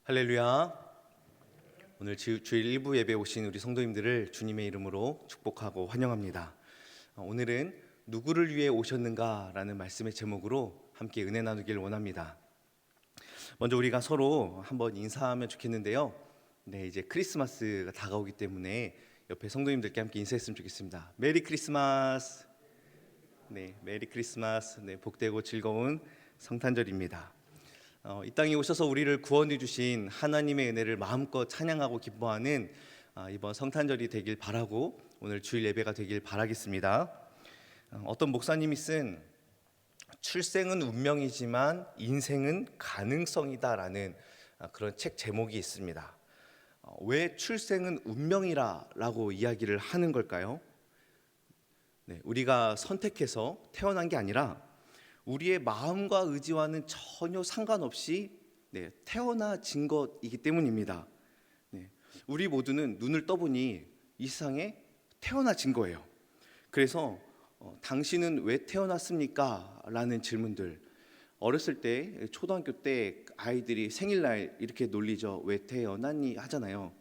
할렐루야. 오늘 주일 일부 예배에 오신 우리 성도님들을 주님의 이름으로 축복하고 환영합니다. 오늘은 누구를 위해 오셨는가 라는 말씀의 제목으로 함께 은혜 나누길 원합니다. 먼저 우리가 서로 한번 인사하면 좋겠는데요. 이제 크리스마스가 다가오기 때문에 옆에 성도님들께 함께 인사했으면 좋겠습니다. 메리 크리스마스. 메리 크리스마스. 복되고 즐거운 성탄절입니다. 이 땅에 오셔서 우리를 구원해 주신 하나님의 은혜를 마음껏 찬양하고 기뻐하는 이번 성탄절이 되길 바라고 오늘 주일 예배가 되길 바라겠습니다. 어떤 목사님이 쓴 출생은 운명이지만 인생은 가능성이다라는 그런 책 제목이 있습니다. 왜 출생은 운명이라고 이야기를 하는 걸까요? 우리가 선택해서 태어난 게 아니라 우리의 마음과 의지와는 전혀 상관없이 태어나진 것이기 때문입니다. 우리 모두는 눈을 떠보니 이 세상에 태어나진 거예요. 그래서 당신은 왜 태어났습니까? 라는 질문들, 어렸을 때 초등학교 때 아이들이 생일날 이렇게 놀리죠. 왜 태어났니? 하잖아요.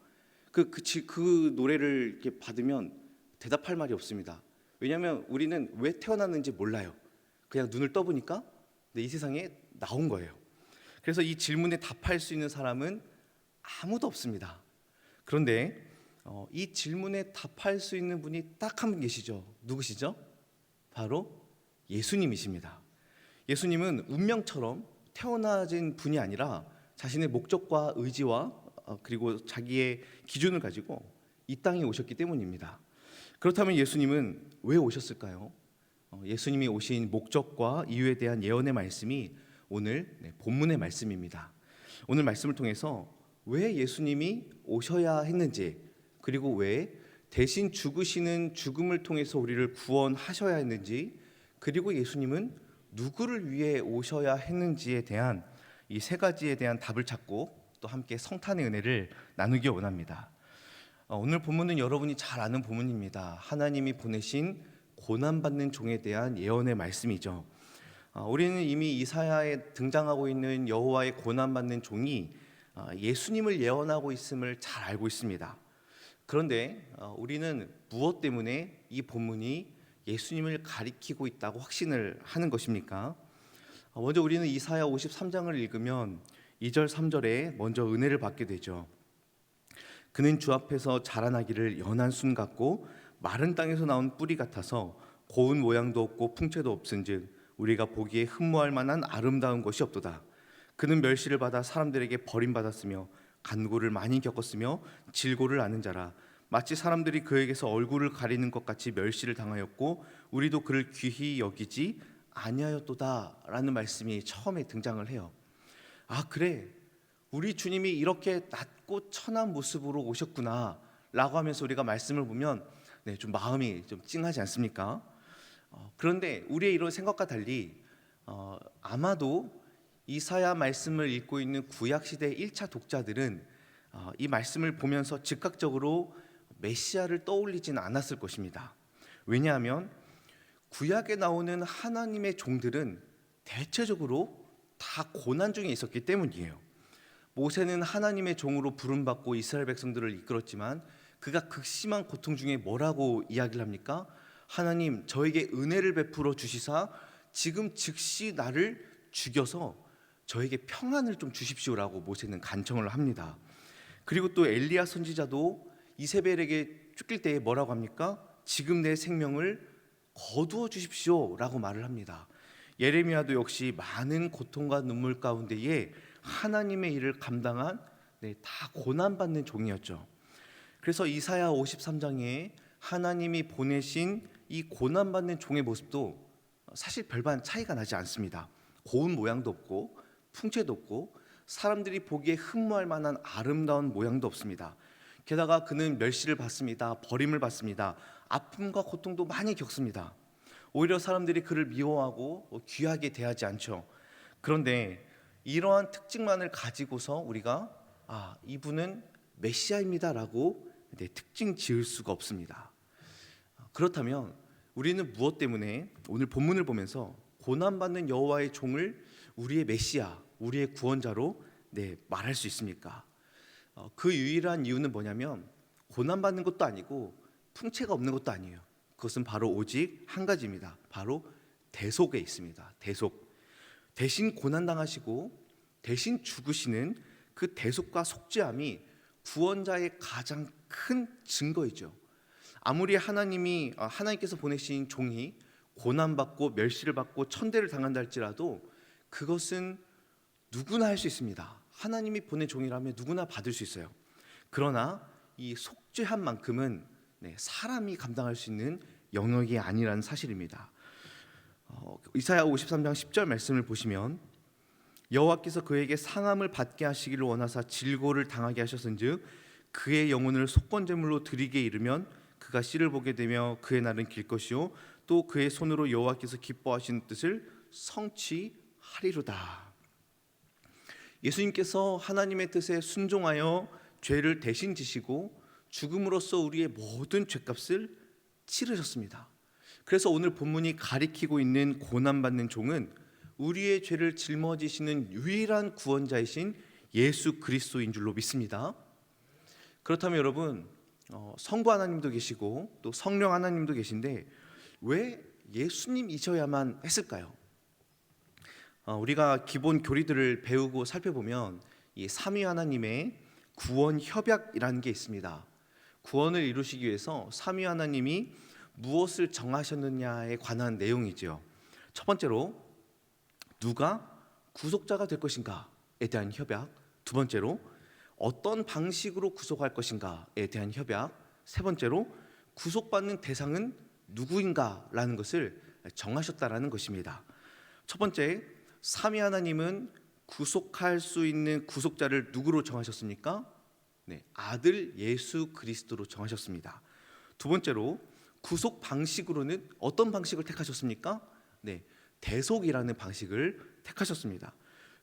그 노래를 이렇게 받으면 대답할 말이 없습니다. 왜냐하면 우리는 왜 태어났는지 몰라요. 그냥 눈을 떠보니까 이 세상에 나온 거예요. 그래서 이 질문에 답할 수 있는 사람은 아무도 없습니다. 그런데 이 질문에 답할 수 있는 분이 딱 한 분 계시죠. 누구시죠? 바로 예수님이십니다. 예수님은 운명처럼 태어나진 분이 아니라 자신의 목적과 의지와 그리고 자기의 기준을 가지고 이 땅에 오셨기 때문입니다. 그렇다면 예수님은 왜 오셨을까요? 예수님이 오신 목적과 이유에 대한 예언의 말씀이 오늘 본문의 말씀입니다. 오늘 말씀을 통해서 왜 예수님이 오셔야 했는지, 그리고 왜 대신 죽으시는 죽음을 통해서 우리를 구원하셔야 했는지, 그리고 예수님은 누구를 위해 오셔야 했는지에 대한 이 세 가지에 대한 답을 찾고 또 함께 성탄의 은혜를 나누기 원합니다. 오늘 본문은 여러분이 잘 아는 본문입니다. 하나님이 보내신 고난받는 종에 대한 예언의 말씀이죠. 우리는 이미 이사야에 등장하고 있는 여호와의 고난받는 종이 예수님을 예언하고 있음을 잘 알고 있습니다. 그런데 우리는 무엇 때문에 이 본문이 예수님을 가리키고 있다고 확신을 하는 것입니까? 먼저 우리는 이사야 53장을 읽으면 2절 3절에 먼저 은혜를 받게 되죠. 그는 주 앞에서 자라나기를 연한 순 같고 마른 땅에서 나온 뿌리 같아서 고운 모양도 없고 풍채도 없은즉 우리가 보기에 흠모할 만한 아름다운 것이 없도다. 그는 멸시를 받아 사람들에게 버림받았으며 간고를 많이 겪었으며 질고를 아는 자라. 마치 사람들이 그에게서 얼굴을 가리는 것 같이 멸시를 당하였고 우리도 그를 귀히 여기지 아니하였도다 라는 말씀이 처음에 등장을 해요. 그래, 우리 주님이 이렇게 낮고 천한 모습으로 오셨구나 라고 하면서 우리가 말씀을 보면 좀 마음이 좀 찡하지 않습니까? 그런데 우리의 이런 생각과 달리 아마도 이사야 말씀을 읽고 있는 구약시대 1차 독자들은 이 말씀을 보면서 즉각적으로 메시아를 떠올리지는 않았을 것입니다. 왜냐하면 구약에 나오는 하나님의 종들은 대체적으로 다 고난 중에 있었기 때문이에요. 모세는 하나님의 종으로 부름받고 이스라엘 백성들을 이끌었지만 그가 극심한 고통 중에 뭐라고 이야기를 합니까? 하나님, 저에게 은혜를 베풀어 주시사 지금 즉시 나를 죽여서 저에게 평안을 좀 주십시오라고 모세는 간청을 합니다. 그리고 또 엘리야 선지자도 이세벨에게 쫓길 때에 뭐라고 합니까? 지금 내 생명을 거두어 주십시오라고 말을 합니다. 예레미야도 역시 많은 고통과 눈물 가운데에 하나님의 일을 감당한 다 고난받는 종이었죠. 그래서 이사야 53장에 하나님이 보내신 이 고난받는 종의 모습도 사실 별반 차이가 나지 않습니다. 고운 모양도 없고 풍채도 없고 사람들이 보기에 흠모할 만한 아름다운 모양도 없습니다. 게다가 그는 멸시를 받습니다. 버림을 받습니다. 아픔과 고통도 많이 겪습니다. 오히려 사람들이 그를 미워하고 귀하게 대하지 않죠. 그런데 이러한 특징만을 가지고서 우리가 이분은 메시아입니다라고 특징 지을 수가 없습니다. 그렇다면 우리는 무엇 때문에 오늘 본문을 보면서 고난받는 여호와의 종을 우리의 메시아, 우리의 구원자로 말할 수 있습니까? 그 유일한 이유는 뭐냐면 고난받는 것도 아니고 풍채가 없는 것도 아니에요. 그것은 바로 오직 한 가지입니다. 바로 대속에 있습니다. 대속. 대신 고난당하시고 대신 죽으시는 그 대속과 속죄함이 구원자의 가장 큰 증거이죠. 아무리 하나님께서 보내신 종이 고난받고 멸시를 받고 천대를 당한다 할지라도 그것은 누구나 할 수 있습니다. 하나님이 보낸 종이라면 누구나 받을 수 있어요. 그러나 이 속죄한 만큼은 사람이 감당할 수 있는 영역이 아니라는 사실입니다. 이사야 53장 10절 말씀을 보시면 여호와께서 그에게 상함을 받게 하시기를 원하사 질고를 당하게 하셨은즉 그의 영혼을 속건제물로 드리게 이르면 그가 씨를 보게 되며 그의 날은 길 것이요 또 그의 손으로 여호와께서 기뻐하시는 뜻을 성취하리로다. 예수님께서 하나님의 뜻에 순종하여 죄를 대신 지시고 죽음으로써 우리의 모든 죄값을 치르셨습니다. 그래서 오늘 본문이 가리키고 있는 고난받는 종은 우리의 죄를 짊어지시는 유일한 구원자이신 예수 그리스도인 줄로 믿습니다. 그렇다면 여러분, 성부 하나님도 계시고 또 성령 하나님도 계신데 왜 예수님이셔야만 했을까요? 우리가 기본 교리들을 배우고 살펴보면 이 삼위 하나님의 구원 협약이라는 게 있습니다. 구원을 이루시기 위해서 삼위 하나님이 무엇을 정하셨느냐에 관한 내용이죠. 첫 번째로 누가 구속자가 될 것인가에 대한 협약, 두 번째로 어떤 방식으로 구속할 것인가에 대한 협약, 세 번째로 구속받는 대상은 누구인가라는 것을 정하셨다라는 것입니다. 첫 번째, 삼위 하나님은 구속할 수 있는 구속자를 누구로 정하셨습니까? 아들 예수 그리스도로 정하셨습니다. 두 번째로 구속 방식으로는 어떤 방식을 택하셨습니까? 대속이라는 방식을 택하셨습니다.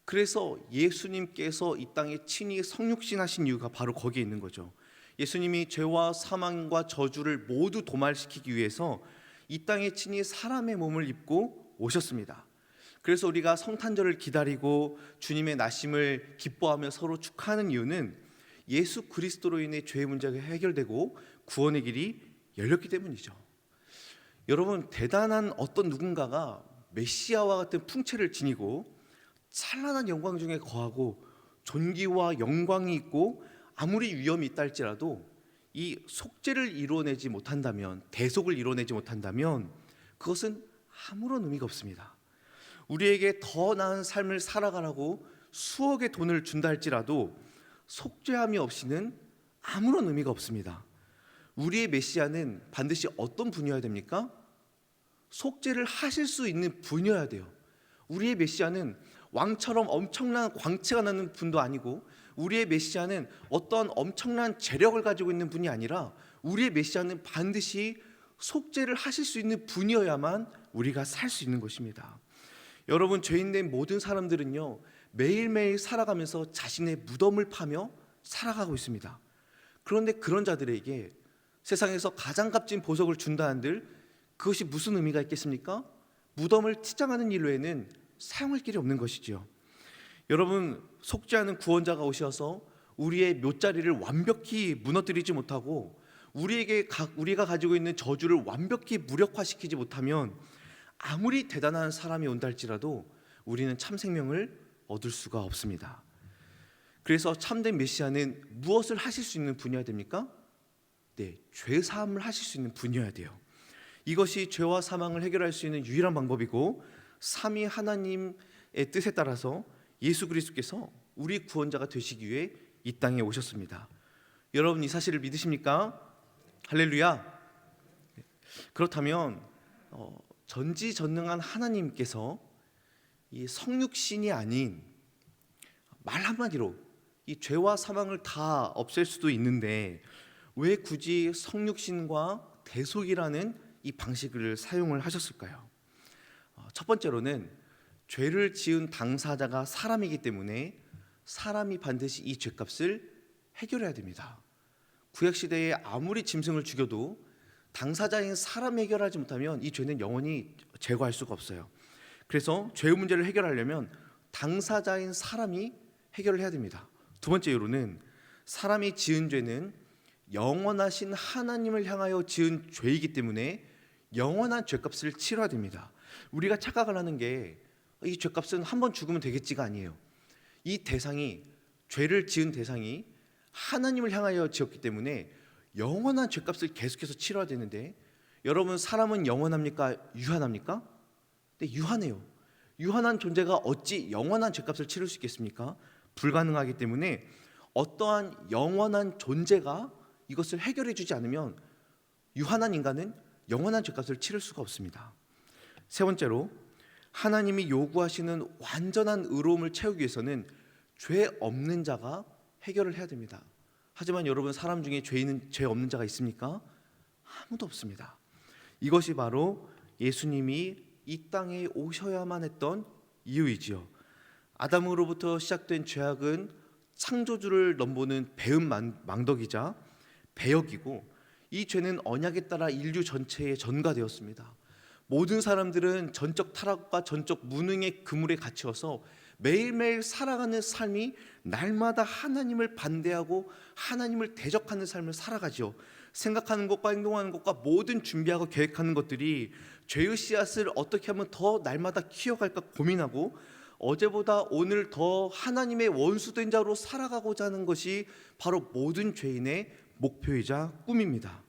그래서 예수님께서 이 땅에 친히 성육신하신 이유가 바로 거기에 있는 거죠. 예수님이 죄와 사망과 저주를 모두 도말시키기 위해서 이 땅에 친히 사람의 몸을 입고 오셨습니다. 그래서 우리가 성탄절을 기다리고 주님의 나심을 기뻐하며 서로 축하하는 이유는 예수 그리스도로 인해 죄의 문제가 해결되고 구원의 길이 열렸기 때문이죠. 여러분, 대단한 어떤 누군가가 메시아와 같은 풍채를 지니고 찬란한 영광 중에 거하고 존귀와 영광이 있고 아무리 위험이 있다 할지라도 이 속죄를 이루어내지 못한다면, 대속을 이루어내지 못한다면 그것은 아무런 의미가 없습니다. 우리에게 더 나은 삶을 살아가라고 수억의 돈을 준다 할지라도 속죄함이 없이는 아무런 의미가 없습니다. 우리의 메시아는 반드시 어떤 분이어야 됩니까? 속죄를 하실 수 있는 분이어야 돼요. 우리의 메시아는 왕처럼 엄청난 광채가 나는 분도 아니고 우리의 메시아는 어떤 엄청난 재력을 가지고 있는 분이 아니라 우리의 메시아는 반드시 속죄를 하실 수 있는 분이어야만 우리가 살 수 있는 것입니다. 여러분, 죄인된 모든 사람들은요 매일매일 살아가면서 자신의 무덤을 파며 살아가고 있습니다. 그런데 그런 자들에게 세상에서 가장 값진 보석을 준다 한들 그것이 무슨 의미가 있겠습니까? 무덤을 치장하는 일 외에는 사용할 길이 없는 것이지요. 여러분, 속죄하는 구원자가 오셔서 우리의 묫자리를 완벽히 무너뜨리지 못하고 우리가 가지고 있는 저주를 완벽히 무력화시키지 못하면 아무리 대단한 사람이 온다 할지라도 우리는 참 생명을 얻을 수가 없습니다. 그래서 참된 메시아는 무엇을 하실 수 있는 분이어야 됩니까? 죄 사함을 하실 수 있는 분이어야 돼요. 이것이 죄와 사망을 해결할 수 있는 유일한 방법이고 삼위 하나님의 뜻에 따라서 예수 그리스도께서 우리 구원자가 되시기 위해 이 땅에 오셨습니다. 여러분, 이 사실을 믿으십니까? 할렐루야. 그렇다면 전지전능한 하나님께서 이 성육신이 아닌 말 한마디로 이 죄와 사망을 다 없앨 수도 있는데 왜 굳이 성육신과 대속이라는 이 방식을 사용을 하셨을까요? 첫 번째로는 죄를 지은 당사자가 사람이기 때문에 사람이 반드시 이 죄값을 해결해야 됩니다. 구약시대에 아무리 짐승을 죽여도 당사자인 사람이 해결하지 못하면 이 죄는 영원히 제거할 수가 없어요. 그래서 죄의 문제를 해결하려면 당사자인 사람이 해결을 해야 됩니다. 두 번째로는 사람이 지은 죄는 영원하신 하나님을 향하여 지은 죄이기 때문에 영원한 죄값을 치러야 됩니다. 우리가 착각을 하는 게 이 죄값은 한 번 죽으면 되겠지가 아니에요. 이 대상이, 죄를 지은 대상이 하나님을 향하여 지었기 때문에 영원한 죄값을 계속해서 치러야 되는데, 여러분, 사람은 영원합니까? 유한합니까? 네, 유한해요. 유한한 존재가 어찌 영원한 죄값을 치를 수 있겠습니까? 불가능하기 때문에 어떠한 영원한 존재가 이것을 해결해 주지 않으면 유한한 인간은 영원한 죄값을 치를 수가 없습니다. 세 번째로, 하나님이 요구하시는 완전한 의로움을 채우기 위해서는 죄 없는 자가 해결을 해야 됩니다. 하지만 여러분, 사람 중에 죄 없는 자가 있습니까? 아무도 없습니다. 이것이 바로 예수님이 이 땅에 오셔야만 했던 이유이지요. 아담으로부터 시작된 죄악은 창조주를 넘보는 배은 망덕이자 배역이고, 이 죄는 언약에 따라 인류 전체에 전가되었습니다. 모든 사람들은 전적 타락과 전적 무능의 그물에 갇혀서 매일매일 살아가는 삶이 날마다 하나님을 반대하고 하나님을 대적하는 삶을 살아가죠. 생각하는 것과 행동하는 것과 모든 준비하고 계획하는 것들이 죄의 씨앗을 어떻게 하면 더 날마다 키워갈까 고민하고, 어제보다 오늘 더 하나님의 원수된 자로 살아가고자 하는 것이 바로 모든 죄인의 목표이자 꿈입니다.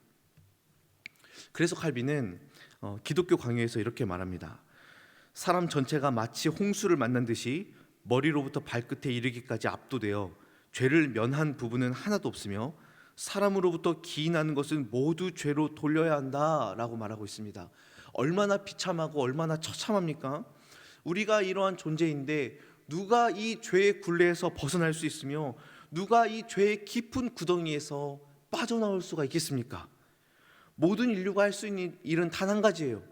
그래서 칼빈은 기독교 강요에서 이렇게 말합니다. 사람 전체가 마치 홍수를 만난 듯이 머리로부터 발끝에 이르기까지 압도되어 죄를 면한 부분은 하나도 없으며, 사람으로부터 기인하는 것은 모두 죄로 돌려야 한다라고 말하고 있습니다. 얼마나 비참하고 얼마나 처참합니까? 우리가 이러한 존재인데 누가 이 죄의 굴레에서 벗어날 수 있으며 누가 이 죄의 깊은 구덩이에서 빠져나올 수가 있겠습니까? 모든 인류가 할 수 있는 일은 단 한 가지예요.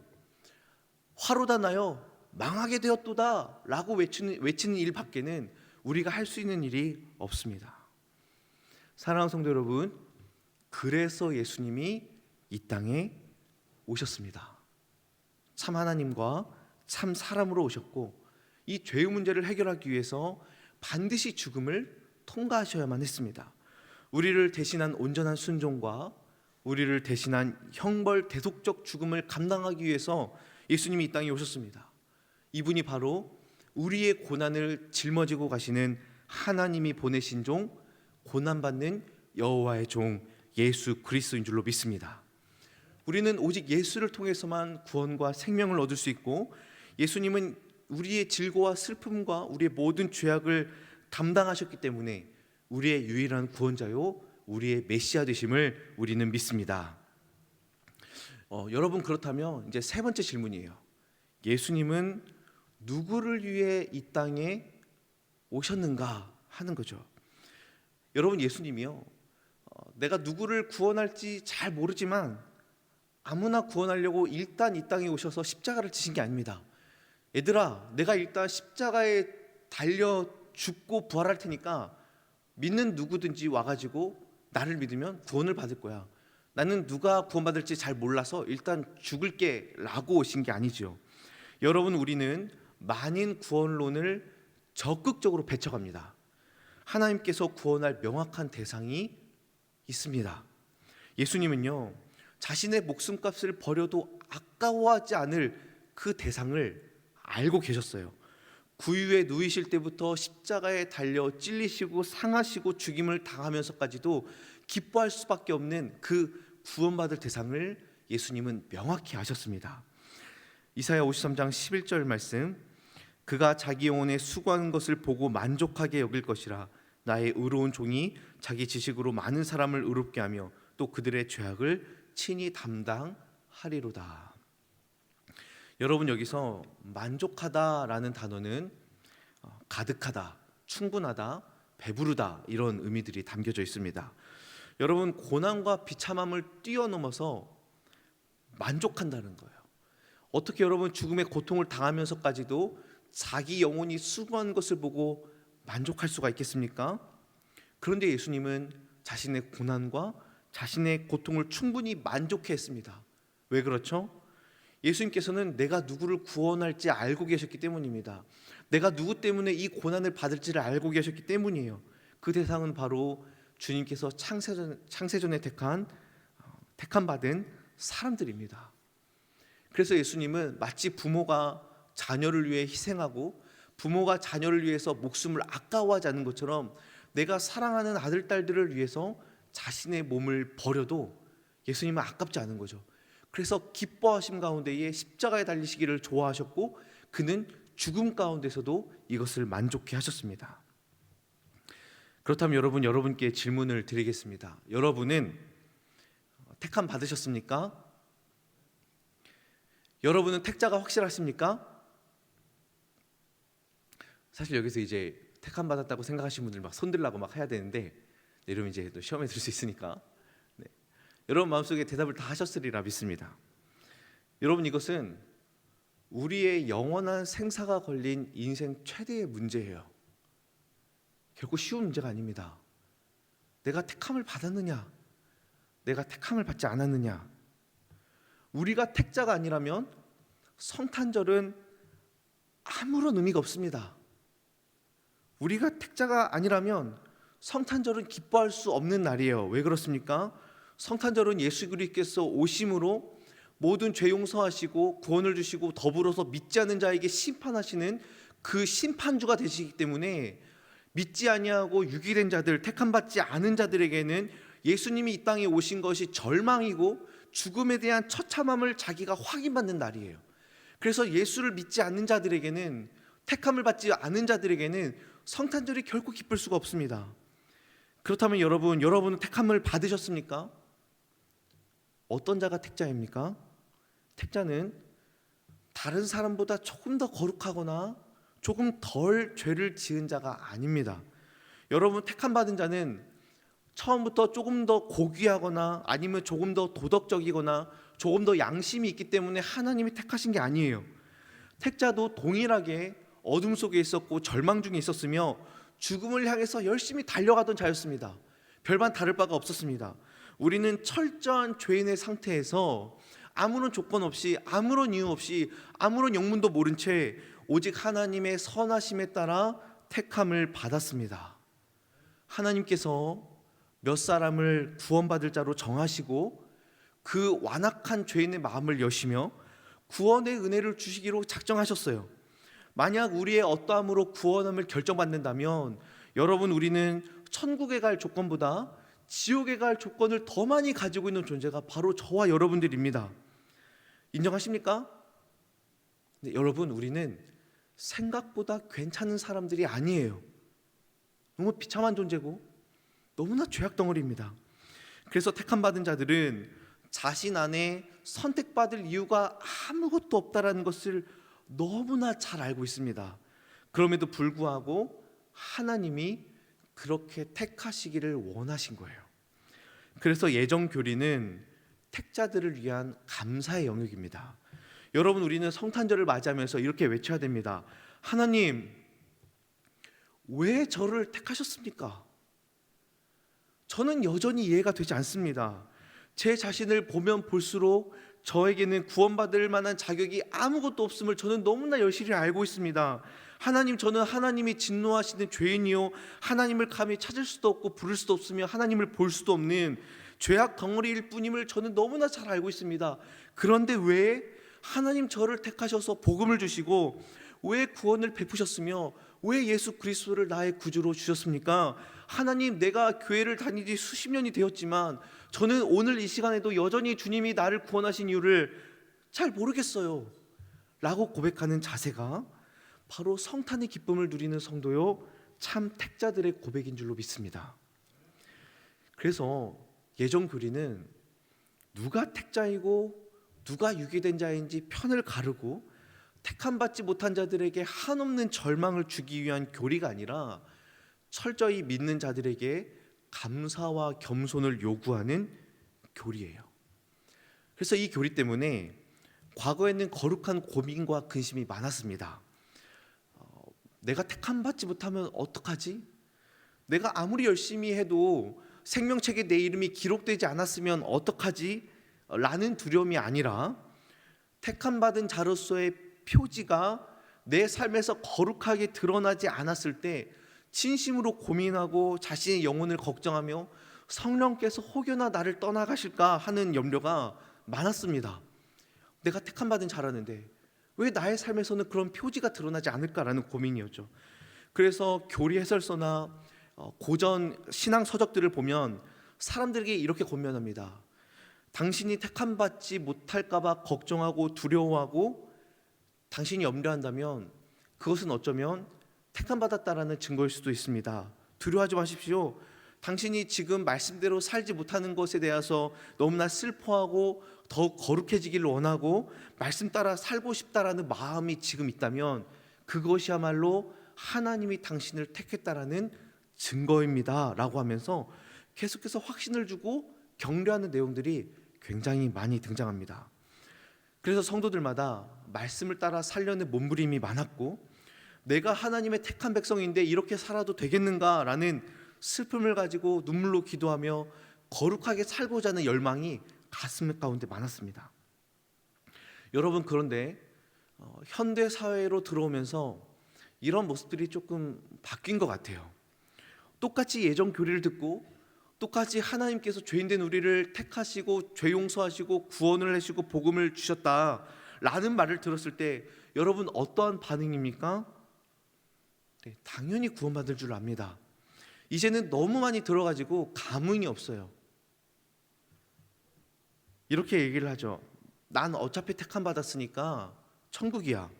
화로다 나여 망하게 되었도다 라고 외치는 일 밖에는 우리가 할 수 있는 일이 없습니다. 사랑하는 성도 여러분, 그래서 예수님이 이 땅에 오셨습니다. 참 하나님과 참 사람으로 오셨고, 이 죄의 문제를 해결하기 위해서 반드시 죽음을 통과하셔야만 했습니다. 우리를 대신한 온전한 순종과 우리를 대신한 형벌 대속적 죽음을 감당하기 위해서 예수님이 이 땅에 오셨습니다. 이분이 바로 우리의 고난을 짊어지고 가시는 하나님이 보내신 종, 고난받는 여호와의 종 예수 그리스도인 줄로 믿습니다. 우리는 오직 예수를 통해서만 구원과 생명을 얻을 수 있고, 예수님은 우리의 질고와 슬픔과 우리의 모든 죄악을 담당하셨기 때문에 우리의 유일한 구원자요 우리의 메시아 되심을 우리는 믿습니다. 여러분, 그렇다면 이제 세 번째 질문이에요. 예수님은 누구를 위해 이 땅에 오셨는가 하는 거죠. 여러분, 예수님이요, 내가 누구를 구원할지 잘 모르지만 아무나 구원하려고 일단 이 땅에 오셔서 십자가를 지신 게 아닙니다. 얘들아, 내가 일단 십자가에 달려 죽고 부활할 테니까 믿는 누구든지 와가지고 나를 믿으면 구원을 받을 거야. 나는 누가 구원받을지 잘 몰라서 일단 죽을게 라고 오신 게 아니죠. 여러분, 우리는 만인 구원론을 적극적으로 배척합니다. 하나님께서 구원할 명확한 대상이 있습니다. 예수님은요, 자신의 목숨값을 버려도 아까워하지 않을 그 대상을 알고 계셨어요. 구유에 누이실 때부터 십자가에 달려 찔리시고 상하시고 죽임을 당하면서까지도 기뻐할 수밖에 없는 그 구원받을 대상을 예수님은 명확히 아셨습니다. 이사야 53장 11절 말씀, 그가 자기 영혼에 수고하는 것을 보고 만족하게 여길 것이라. 나의 의로운 종이 자기 지식으로 많은 사람을 의롭게 하며 또 그들의 죄악을 친히 담당하리로다. 여러분, 여기서 만족하다라는 단어는 가득하다, 충분하다, 배부르다 이런 의미들이 담겨져 있습니다. 여러분, 고난과 비참함을 뛰어넘어서 만족한다는 거예요. 어떻게 여러분 죽음의 고통을 당하면서까지도 자기 영혼이 수고한 것을 보고 만족할 수가 있겠습니까? 그런데 예수님은 자신의 고난과 자신의 고통을 충분히 만족해 했습니다. 왜 그렇죠? 예수님께서는 내가 누구를 구원할지 알고 계셨기 때문입니다. 내가 누구 때문에 이 고난을 받을지를 알고 계셨기 때문이에요. 그 대상은 바로 주님께서 창세전에 택한 받은 사람들입니다. 그래서 예수님은 마치 부모가 자녀를 위해 희생하고 부모가 자녀를 위해서 목숨을 아까워하지 않는 것처럼 내가 사랑하는 아들, 딸들을 위해서 자신의 몸을 버려도 예수님은 아깝지 않은 거죠. 그래서 기뻐하심 가운데에 십자가에 달리시기를 좋아하셨고 그는 죽음 가운데서도 이것을 만족해 하셨습니다. 그렇다면 여러분께 질문을 드리겠습니다. 여러분은 택함 받으셨습니까? 여러분은 택자가 확실하십니까? 사실 여기서 이제 택함 받았다고 생각하시는 분들 막 손들라고 막 해야 되는데 여러분 이제 또 시험에 들 수 있으니까 여러분 마음속에 대답을 다 하셨으리라 믿습니다. 여러분 이것은 우리의 영원한 생사가 걸린 인생 최대의 문제예요. 결코 쉬운 문제가 아닙니다. 내가 택함을 받았느냐, 내가 택함을 받지 않았느냐. 우리가 택자가 아니라면 성탄절은 아무런 의미가 없습니다. 우리가 택자가 아니라면 성탄절은 기뻐할 수 없는 날이에요. 왜 그렇습니까? 성탄절은 예수 그리스도께서 오심으로 모든 죄 용서하시고 구원을 주시고 더불어서 믿지 않는 자에게 심판하시는 그 심판주가 되시기 때문에 믿지 아니하고 유기된 자들, 택함받지 않은 자들에게는 예수님이 이 땅에 오신 것이 절망이고 죽음에 대한 처참함을 자기가 확인받는 날이에요. 그래서 예수를 믿지 않는 자들에게는, 택함을 받지 않은 자들에게는 성탄절이 결코 기쁠 수가 없습니다. 그렇다면 여러분은 택함을 받으셨습니까? 어떤 자가 택자입니까? 택자는 다른 사람보다 조금 더 거룩하거나 조금 덜 죄를 지은 자가 아닙니다. 여러분, 택함 받은 자는 처음부터 조금 더 고귀하거나 아니면 조금 더 도덕적이거나 조금 더 양심이 있기 때문에 하나님이 택하신 게 아니에요. 택자도 동일하게 어둠 속에 있었고 절망 중에 있었으며 죽음을 향해서 열심히 달려가던 자였습니다. 별반 다를 바가 없었습니다. 우리는 철저한 죄인의 상태에서 아무런 조건 없이, 아무런 이유 없이, 아무런 영문도 모른 채 오직 하나님의 선하심에 따라 택함을 받았습니다. 하나님께서 몇 사람을 구원받을 자로 정하시고 그 완악한 죄인의 마음을 여시며 구원의 은혜를 주시기로 작정하셨어요. 만약 우리의 어떠함으로 구원함을 결정받는다면 여러분, 우리는 천국에 갈 조건보다 지옥에 갈 조건을 더 많이 가지고 있는 존재가 바로 저와 여러분들입니다. 인정하십니까? 네, 여러분, 우리는 생각보다 괜찮은 사람들이 아니에요. 너무 비참한 존재고 너무나 죄악 덩어리입니다. 그래서 택함 받은 자들은 자신 안에 선택받을 이유가 아무것도 없다라는 것을 너무나 잘 알고 있습니다. 그럼에도 불구하고 하나님이 그렇게 택하시기를 원하신 거예요. 그래서 예정교리는 택자들을 위한 감사의 영역입니다. 여러분, 우리는 성탄절을 맞이하면서 이렇게 외쳐야 됩니다. 하나님, 왜 저를 택하셨습니까? 저는 여전히 이해가 되지 않습니다. 제 자신을 보면 볼수록 저에게는 구원받을 만한 자격이 아무것도 없음을 저는 너무나 여실히 알고 있습니다. 하나님, 저는 하나님이 진노하시는 죄인이요, 하나님을 감히 찾을 수도 없고 부를 수도 없으며 하나님을 볼 수도 없는 죄악 덩어리일 뿐임을 저는 너무나 잘 알고 있습니다. 그런데 왜 하나님 저를 택하셔서 복음을 주시고 왜 구원을 베푸셨으며 왜 예수 그리스도를 나의 구주로 주셨습니까? 하나님, 내가 교회를 다닌 지 수십 년이 되었지만 저는 오늘 이 시간에도 여전히 주님이 나를 구원하신 이유를 잘 모르겠어요 라고 고백하는 자세가 바로 성탄의 기쁨을 누리는 성도요, 참 택자들의 고백인 줄로 믿습니다. 그래서 예정교리는 누가 택자이고 누가 유기된 자인지 편을 가르고 택함받지 못한 자들에게 한없는 절망을 주기 위한 교리가 아니라 철저히 믿는 자들에게 감사와 겸손을 요구하는 교리예요. 그래서 이 교리 때문에 과거에는 거룩한 고민과 근심이 많았습니다. 내가 택함받지 못하면 어떡하지? 내가 아무리 열심히 해도 생명책에 내 이름이 기록되지 않았으면 어떡하지? 라는 두려움이 아니라 택함 받은 자로서의 표지가 내 삶에서 거룩하게 드러나지 않았을 때 진심으로 고민하고 자신의 영혼을 걱정하며 성령께서 혹여나 나를 떠나가실까 하는 염려가 많았습니다. 내가 택함 받은 자라는데 왜 나의 삶에서는 그런 표지가 드러나지 않을까라는 고민이었죠. 그래서 교리 해설서나 고전 신앙 서적들을 보면 사람들에게 이렇게 권면합니다. 당신이 택함 받지 못할까 봐 걱정하고 두려워하고 당신이 염려한다면 그것은 어쩌면 택함 받았다라는 증거일 수도 있습니다. 두려워하지 마십시오. 당신이 지금 말씀대로 살지 못하는 것에 대해서 너무나 슬퍼하고 더욱 거룩해지기를 원하고 말씀 따라 살고 싶다라는 마음이 지금 있다면 그것이야말로 하나님이 당신을 택했다라는 증거입니다 라고 하면서 계속해서 확신을 주고 격려하는 내용들이 굉장히 많이 등장합니다. 그래서 성도들마다 말씀을 따라 살려는 몸부림이 많았고 내가 하나님의 택한 백성인데 이렇게 살아도 되겠는가라는 슬픔을 가지고 눈물로 기도하며 거룩하게 살고자 하는 열망이 가슴 가운데 많았습니다. 여러분, 그런데 현대 사회로 들어오면서 이런 모습들이 조금 바뀐 것 같아요. 똑같이 예전 교리를 듣고 똑같이 하나님께서 죄인된 우리를 택하시고 죄 용서하시고 구원을 하시고 복음을 주셨다라는 말을 들었을 때 여러분 어떠한 반응입니까? 네, 당연히 구원받을 줄 압니다. 이제는 너무 많이 들어가지고 감흥이 없어요. 이렇게 얘기를 하죠. 난 어차피 택함 받았으니까 천국이야.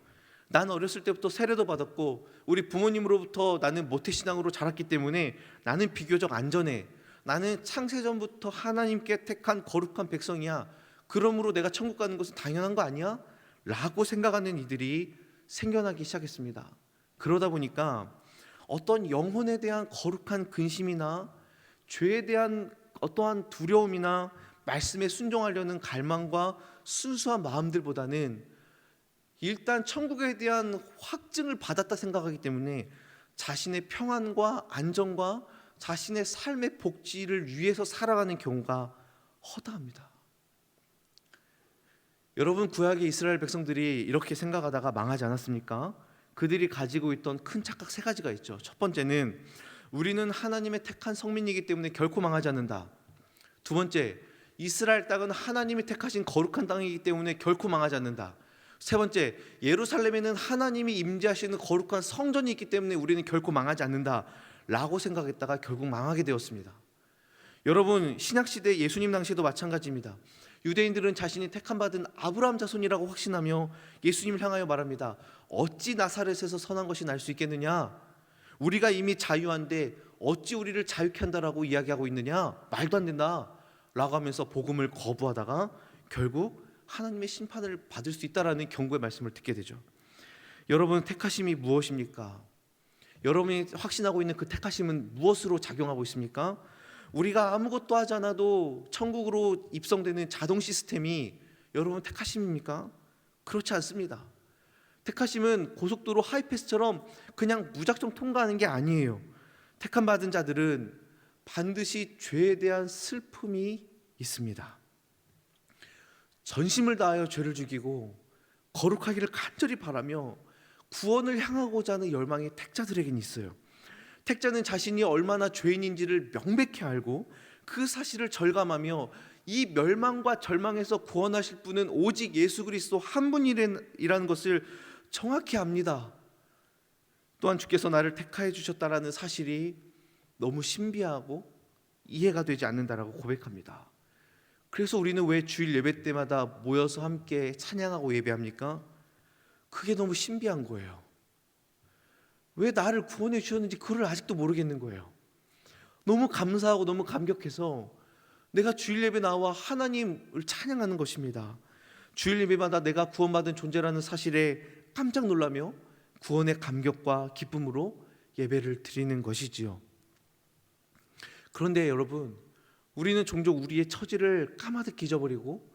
난 어렸을 때부터 세례도 받았고 우리 부모님으로부터 나는 모태신앙으로 자랐기 때문에 나는 비교적 안전해. 나는 창세전부터 하나님께 택한 거룩한 백성이야. 그러므로 내가 천국 가는 것은 당연한 거 아니야? 라고 생각하는 이들이 생겨나기 시작했습니다. 그러다 보니까 어떤 영혼에 대한 거룩한 근심이나 죄에 대한 어떠한 두려움이나 말씀에 순종하려는 갈망과 순수한 마음들보다는 일단 천국에 대한 확증을 받았다 생각하기 때문에 자신의 평안과 안정과 자신의 삶의 복지를 위해서 살아가는 경우가 허다합니다. 여러분, 구약의 이스라엘 백성들이 이렇게 생각하다가 망하지 않았습니까? 그들이 가지고 있던 큰 착각 세 가지가 있죠. 첫 번째는 우리는 하나님의 택한 성민이기 때문에 결코 망하지 않는다. 두 번째, 이스라엘 땅은 하나님이 택하신 거룩한 땅이기 때문에 결코 망하지 않는다. 세 번째, 예루살렘에는 하나님이 임재하시는 거룩한 성전이 있기 때문에 우리는 결코 망하지 않는다 라고 생각했다가 결국 망하게 되었습니다. 여러분, 신약시대 예수님 당시에도 마찬가지입니다. 유대인들은 자신이 택함받은 아브라함 자손이라고 확신하며 예수님을 향하여 말합니다. 어찌 나사렛에서 선한 것이 날 수 있겠느냐? 우리가 이미 자유한데 어찌 우리를 자유케 한다라고 이야기하고 있느냐? 말도 안 된다 라고 하면서 복음을 거부하다가 결국 하나님의 심판을 받을 수 있다라는 경고의 말씀을 듣게 되죠. 여러분, 택하심이 무엇입니까? 여러분이 확신하고 있는 그 택하심은 무엇으로 작용하고 있습니까? 우리가 아무것도 하지 않아도 천국으로 입성되는 자동 시스템이 여러분 택하심입니까? 그렇지 않습니다. 택하심은 고속도로 하이패스처럼 그냥 무작정 통과하는 게 아니에요. 택함 받은 자들은 반드시 죄에 대한 슬픔이 있습니다. 전심을 다하여 죄를 죽이고 거룩하기를 간절히 바라며 구원을 향하고자 하는 열망이 택자들에겐 있어요. 택자는 자신이 얼마나 죄인인지를 명백히 알고 그 사실을 절감하며 이 멸망과 절망에서 구원하실 분은 오직 예수 그리스도 한 분이라는 것을 정확히 압니다. 또한 주께서 나를 택하여 주셨다라는 사실이 너무 신비하고 이해가 되지 않는다라고 고백합니다. 그래서 우리는 왜 주일 예배 때마다 모여서 함께 찬양하고 예배합니까? 그게 너무 신비한 거예요. 왜 나를 구원해 주셨는지 그걸 아직도 모르겠는 거예요. 너무 감사하고 너무 감격해서 내가 주일 예배 나와 하나님을 찬양하는 것입니다. 주일 예배마다 내가 구원받은 존재라는 사실에 깜짝 놀라며 구원의 감격과 기쁨으로 예배를 드리는 것이지요. 그런데 여러분, 우리는 종종 우리의 처지를 까마득히 잊어버리고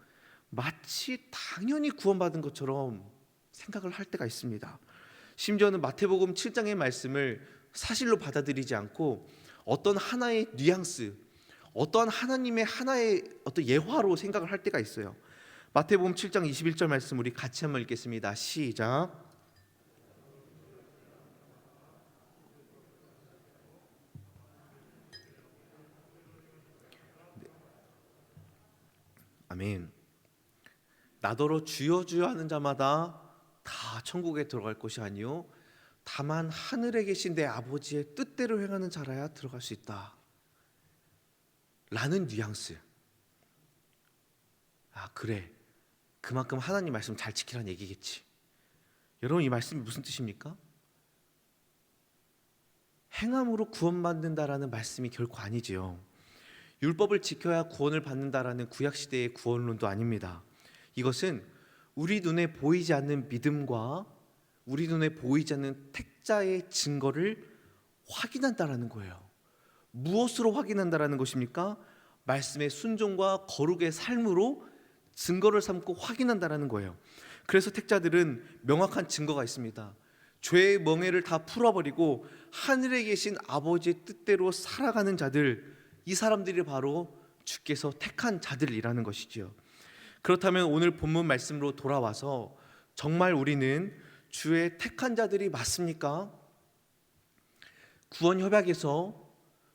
마치 당연히 구원받은 것처럼 생각을 할 때가 있습니다. 심지어는 마태복음 7장의 말씀을 사실로 받아들이지 않고 어떤 하나의 뉘앙스, 어떠한 하나님의 하나의 어떤 예화로 생각을 할 때가 있어요. 마태복음 7장 21절 말씀 우리 같이 한번 읽겠습니다. 시작. 아멘. 나더러 주여 주여 하는 자마다 다 천국에 들어갈 것이 아니요 다만 하늘에 계신 내 아버지의 뜻대로 행하는 자라야 들어갈 수 있다 라는 뉘앙스. 그래, 그만큼 하나님 말씀 잘 지키라는 얘기겠지. 여러분, 이 말씀이 무슨 뜻입니까? 행함으로 구원받는다라는 말씀이 결코 아니지요. 율법을 지켜야 구원을 받는다라는 구약시대의 구원론도 아닙니다. 이것은 우리 눈에 보이지 않는 믿음과 우리 눈에 보이지 않는 택자의 증거를 확인한다라는 거예요. 무엇으로 확인한다라는 것입니까? 말씀의 순종과 거룩의 삶으로 증거를 삼고 확인한다라는 거예요. 그래서 택자들은 명확한 증거가 있습니다. 죄의 멍에를 다 풀어버리고 하늘에 계신 아버지의 뜻대로 살아가는 자들, 이 사람들이 바로 주께서 택한 자들이라는 것이지요. 그렇다면 오늘 본문 말씀으로 돌아와서 정말 우리는 주의 택한 자들이 맞습니까? 구원 협약에서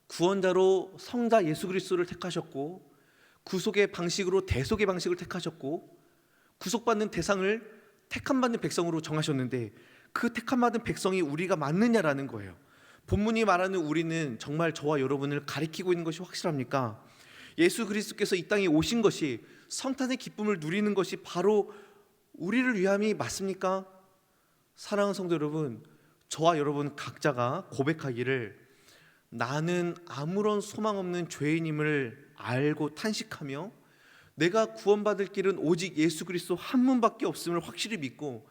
구원자로 성자 예수 그리스도를 택하셨고 구속의 방식으로 대속의 방식을 택하셨고 구속받는 대상을 택함받는 백성으로 정하셨는데 그 택함받은 백성이 우리가 맞느냐라는 거예요. 본문이 말하는 우리는 정말 저와 여러분을 가리키고 있는 것이 확실합니까? 예수 그리스도께서 이 땅에 오신 것이 성탄의 기쁨을 누리는 것이 바로 우리를 위함이 맞습니까? 사랑하는 성도 여러분, 저와 여러분 각자가 고백하기를 나는 아무런 소망 없는 죄인임을 알고 탄식하며 내가 구원받을 길은 오직 예수 그리스도 한 분밖에 없음을 확실히 믿고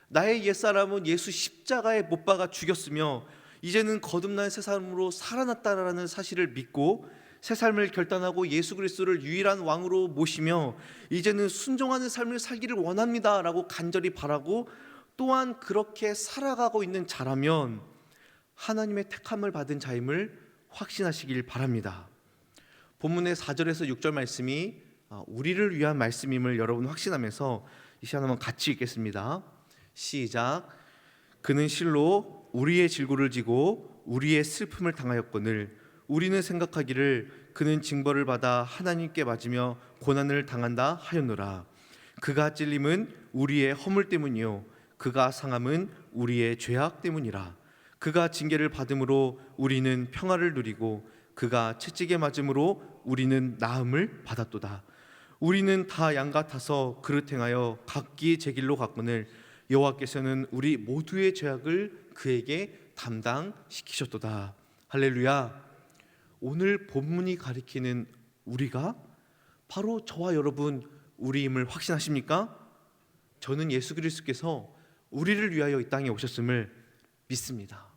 나의 옛사람은 예수 십자가에 못 박아 죽였으며 이제는 거듭난 새 삶으로 살아났다라는 사실을 믿고 새 삶을 결단하고 예수 그리스도를 유일한 왕으로 모시며 이제는 순종하는 삶을 살기를 원합니다라고 간절히 바라고 또한 그렇게 살아가고 있는 자라면 하나님의 택함을 받은 자임을 확신하시길 바랍니다. 본문의 4절에서 6절 말씀이 우리를 위한 말씀임을 여러분 확신하면서 이 시간 한번 같이 읽겠습니다. 시작. 그는 실로 우리의 질고를 지고 우리의 슬픔을 당하였거늘 우리는 생각하기를 그는 징벌을 받아 하나님께 맞으며 고난을 당한다 하였노라. 그가 찔림은 우리의 허물 때문이요 그가 상함은 우리의 죄악 때문이라. 그가 징계를 받음으로 우리는 평화를 누리고 그가 채찍에 맞음으로 우리는 나음을 받았도다. 우리는 다 양 같아서 그릇 행하여 각기 제 길로 갔거늘 여호와께서는 우리 모두의 죄악을 그에게 담당시키셨도다. 할렐루야. 오늘 본문이 가리키는 우리가 바로 저와 여러분 우리임을 확신하십니까? 저는 예수 그리스도께서 우리를 위하여 이 땅에 오셨음을 믿습니다.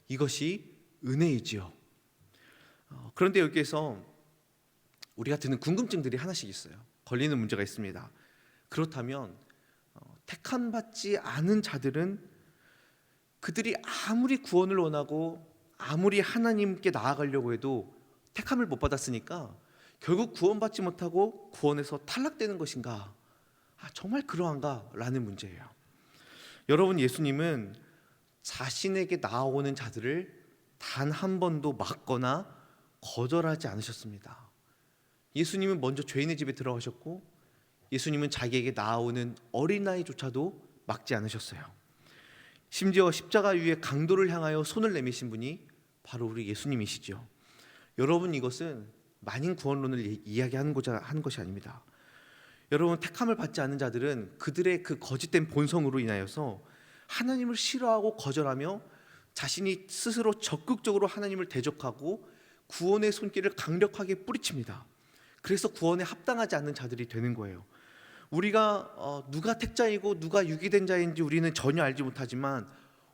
이것이 은혜이지요. 그런데 여기에서 우리가 드는 궁금증들이 하나씩 있어요. 걸리는 문제가 있습니다. 그렇다면 택함받지 않은 자들은 그들이 아무리 구원을 원하고 아무리 하나님께 나아가려고 해도 택함을 못 받았으니까 결국 구원받지 못하고 구원에서 탈락되는 것인가? 정말 그러한가? 라는 문제예요. 여러분, 예수님은 자신에게 나아오는 자들을 단 한 번도 막거나 거절하지 않으셨습니다. 예수님은 먼저 죄인의 집에 들어가셨고 예수님은 자기에게 나아오는 어린아이조차도 막지 않으셨어요. 심지어 십자가 위에 강도를 향하여 손을 내미신 분이 바로 우리 예수님이시죠. 여러분, 이것은 만인 구원론을 이야기하는 것이 아닙니다. 여러분, 택함을 받지 않는 자들은 그들의 그 거짓된 본성으로 인하여서 하나님을 싫어하고 거절하며 자신이 스스로 적극적으로 하나님을 대적하고 구원의 손길을 강력하게 뿌리칩니다. 그래서 구원에 합당하지 않는 자들이 되는 거예요. 우리가 누가 택자이고 누가 유기된 자인지 우리는 전혀 알지 못하지만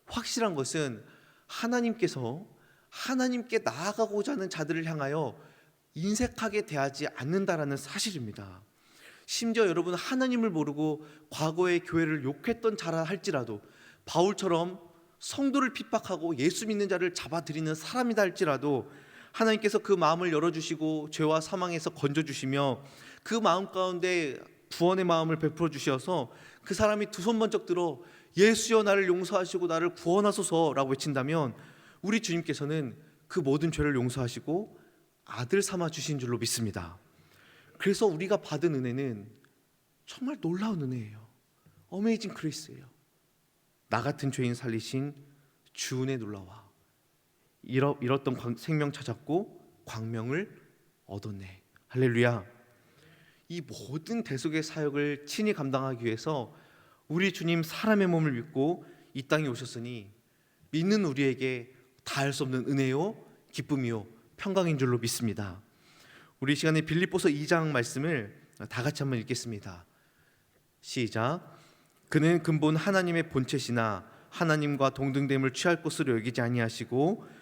확실한 것은 하나님께서 하나님께 나아가고자 하는 자들을 향하여 인색하게 대하지 않는다라는 사실입니다. 심지어 여러분, 하나님을 모르고 과거의 교회를 욕했던 자라 할지라도 바울처럼 성도를 핍박하고 예수 믿는 자를 잡아들이는 사람이다 할지라도 하나님께서 그 마음을 열어주시고 죄와 사망에서 건져주시며 그 마음 가운데 구원의 마음을 베풀어 주셔서 그 사람이 두 손 번쩍 들어 예수여 나를 용서하시고 나를 구원하소서라고 외친다면 우리 주님께서는 그 모든 죄를 용서하시고 아들 삼아 주신 줄로 믿습니다. 그래서 우리가 받은 은혜는 정말 놀라운 은혜예요. 어메이징 그레이스예요. 나 같은 죄인 살리신 주 은혜 놀라와. 잃었던 생명 찾았고 광명을 얻었네. 할렐루야. 이 모든 대속의 사역을 친히 감당하기 위해서 우리 주님 사람의 몸을 입고 이 땅에 오셨으니 믿는 우리에게 다할 수 없는 은혜요 기쁨이요 평강인 줄로 믿습니다. 우리 시간에 빌립보서 2장 말씀을 다 같이 한번 읽겠습니다. 시작. 그는 근본 하나님의 본체시나 하나님과 동등됨을 취할 것으로 여기지 아니하시고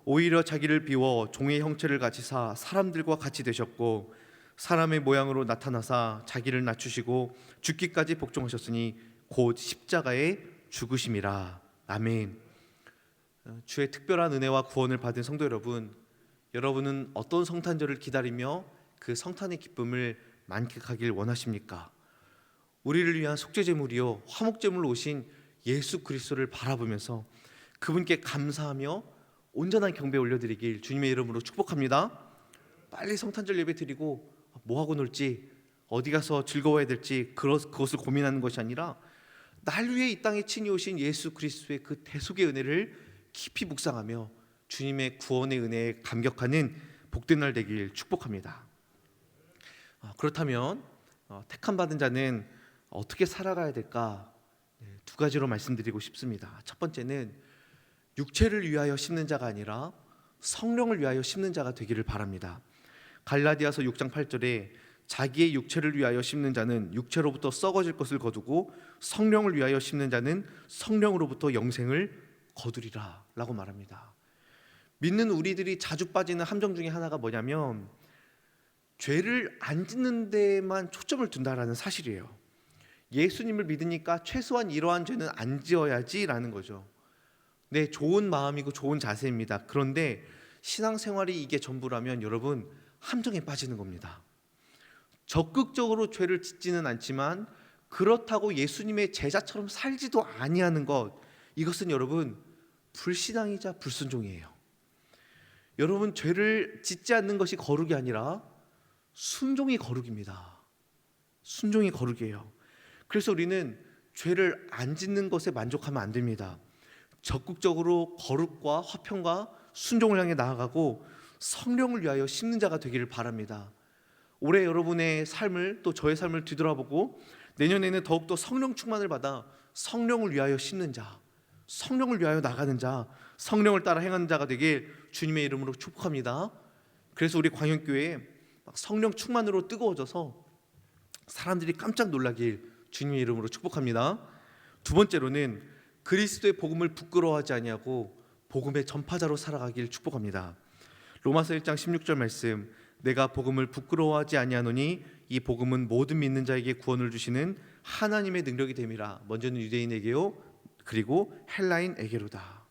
오히려 자기를 비워 종의 형체를 가지사 사람들과 같이 되셨고 사람의 모양으로 나타나사 자기를 낮추시고 죽기까지 복종하셨으니 곧 십자가의 죽으심이라. 아멘. 주의 특별한 은혜와 구원을 받은 성도 여러분, 여러분은 어떤 성탄절을 기다리며 그 성탄의 기쁨을 만끽하길 원하십니까? 우리를 위한 속죄제물이요 화목제물로 오신 예수 그리스도를 바라보면서 그분께 감사하며 온전한 경배 올려드리길 주님의 이름으로 축복합니다. 빨리 성탄절 예배 드리고 뭐하고 놀지, 어디 가서 즐거워야 될지 그것을 고민하는 것이 아니라 날 위해 이 땅에 친히 오신 예수 그리스도의 그 대속의 은혜를 깊이 묵상하며 주님의 구원의 은혜에 감격하는 복된 날 되길 축복합니다. 그렇다면 택함 받은 자는 어떻게 살아가야 될까? 두 가지로 말씀드리고 싶습니다. 첫 번째는 육체를 위하여 심는 자가 아니라 성령을 위하여 심는 자가 되기를 바랍니다. 갈라디아서 6장 8절에 자기의 육체를 위하여 심는 자는 육체로부터 썩어질 것을 거두고 성령을 위하여 심는 자는 성령으로부터 영생을 거두리라 라고 말합니다. 믿는 우리들이 자주 빠지는 함정 중에 하나가 뭐냐면 죄를 안 짓는 데만 초점을 둔다라는 사실이에요. 예수님을 믿으니까 최소한 이러한 죄는 안 지어야지라는 거죠. 네, 좋은 마음이고 좋은 자세입니다. 그런데 신앙생활이 이게 전부라면 여러분 함정에 빠지는 겁니다. 적극적으로 죄를 짓지는 않지만 그렇다고 예수님의 제자처럼 살지도 아니하는 것, 이것은 여러분 불신앙이자 불순종이에요. 여러분 죄를 짓지 않는 것이 거룩이 아니라 순종이 거룩입니다. 순종이 거룩이에요. 그래서 우리는 죄를 안 짓는 것에 만족하면 안 됩니다. 적극적으로 거룩과 화평과 순종을 향해 나아가고 성령을 위하여 심는 자가 되기를 바랍니다. 올해 여러분의 삶을 또 저의 삶을 뒤돌아보고 내년에는 더욱더 성령 충만을 받아 성령을 위하여 심는 자, 성령을 위하여 나가는 자, 성령을 따라 행하는 자가 되길 주님의 이름으로 축복합니다. 그래서 우리 광역교회 성령 충만으로 뜨거워져서 사람들이 깜짝 놀라길 주님의 이름으로 축복합니다. 두 번째로는 그리스도의 복음을 부끄러워하지 아니하고 복음의 전파자로 살아가길 축복합니다. 로마서 1장 16절 말씀, 내가 복음을 부끄러워하지 아니하노니 이 복음은 모든 믿는 자에게 구원을 주시는 하나님의 능력이 됨이라. 먼저는 유대인에게요 그리고 헬라인에게로다.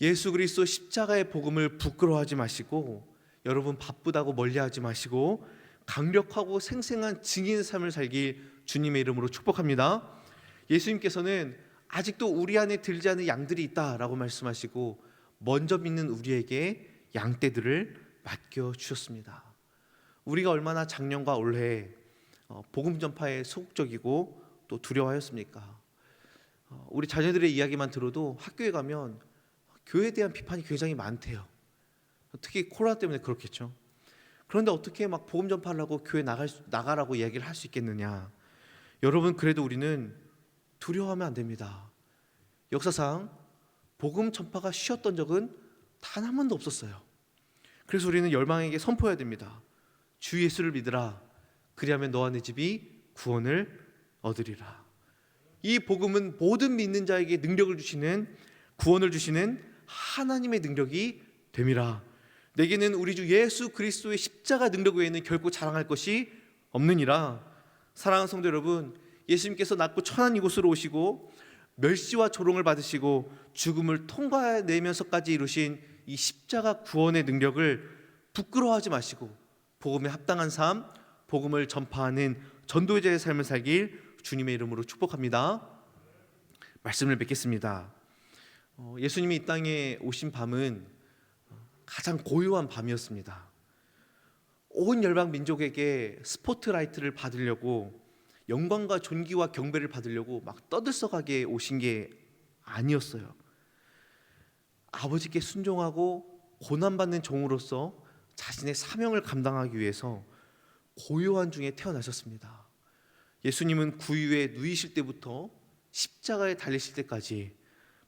예수 그리스도 십자가의 복음을 부끄러워하지 마시고 여러분 바쁘다고 멀리하지 마시고 강력하고 생생한 증인의 삶을 살길 주님의 이름으로 축복합니다. 예수님께서는 아직도 우리 안에 들지 않은 양들이 있다라고 말씀하시고 먼저 믿는 우리에게 양떼들을 맡겨주셨습니다. 우리가 얼마나 작년과 올해 복음 전파에 소극적이고 또 두려워하였습니까? 우리 자녀들의 이야기만 들어도 학교에 가면 교회에 대한 비판이 굉장히 많대요. 특히 코로나 때문에 그렇겠죠. 그런데 어떻게 막 복음 전파하려고 교회 나가라고 이야기를 할 수 있겠느냐? 여러분, 그래도 우리는 두려워하면 안 됩니다. 역사상 복음 전파가 쉬었던 적은 단 한 번도 없었어요. 그래서 우리는 열방에게 선포해야 됩니다. 주 예수를 믿으라. 그리하면 너와 내 집이 구원을 얻으리라. 이 복음은 모든 믿는 자에게 능력을 주시는, 구원을 주시는 하나님의 능력이 됨이라. 내게는 우리 주 예수 그리스도의 십자가 능력 외에는 결코 자랑할 것이 없느니라. 사랑하는 성도 여러분, 예수님께서 낮고 천한 이곳으로 오시고 멸시와 조롱을 받으시고 죽음을 통과해내면서까지 이루신 이 십자가 구원의 능력을 부끄러워하지 마시고 복음에 합당한 삶, 복음을 전파하는 전도자의 삶을 살길 주님의 이름으로 축복합니다. 말씀을 뵙겠습니다. 예수님이 이 땅에 오신 밤은 가장 고요한 밤이었습니다. 온 열방 민족에게 스포트라이트를 받으려고, 영광과 존귀와 경배를 받으려고 막 떠들썩하게 오신 게 아니었어요. 아버지께 순종하고 고난받는 종으로서 자신의 사명을 감당하기 위해서 고요한 중에 태어나셨습니다. 예수님은 구유에 누이실 때부터 십자가에 달리실 때까지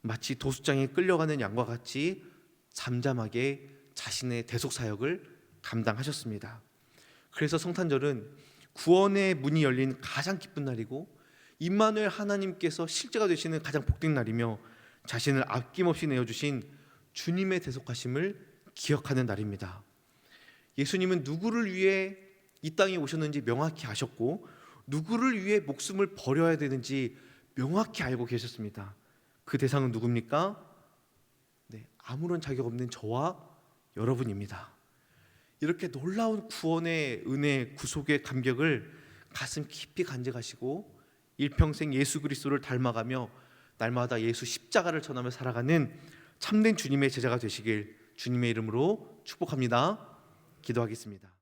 마치 도수장에 끌려가는 양과 같이 잠잠하게 자신의 대속 사역을 감당하셨습니다. 그래서 성탄절은 구원의 문이 열린 가장 기쁜 날이고 임마누엘 하나님께서 실제가 되시는 가장 복된 날이며 자신을 아낌없이 내어주신 주님의 대속하심을 기억하는 날입니다. 예수님은 누구를 위해 이 땅에 오셨는지 명확히 아셨고 누구를 위해 목숨을 버려야 되는지 명확히 알고 계셨습니다. 그 대상은 누굽니까? 아무런 자격 없는 저와 여러분입니다. 이렇게 놀라운 구원의 은혜, 구속의 감격을 가슴 깊이 간직하시고 일평생 예수 그리스도를 닮아가며 날마다 예수 십자가를 전하며 살아가는 참된 주님의 제자가 되시길 주님의 이름으로 축복합니다. 기도하겠습니다.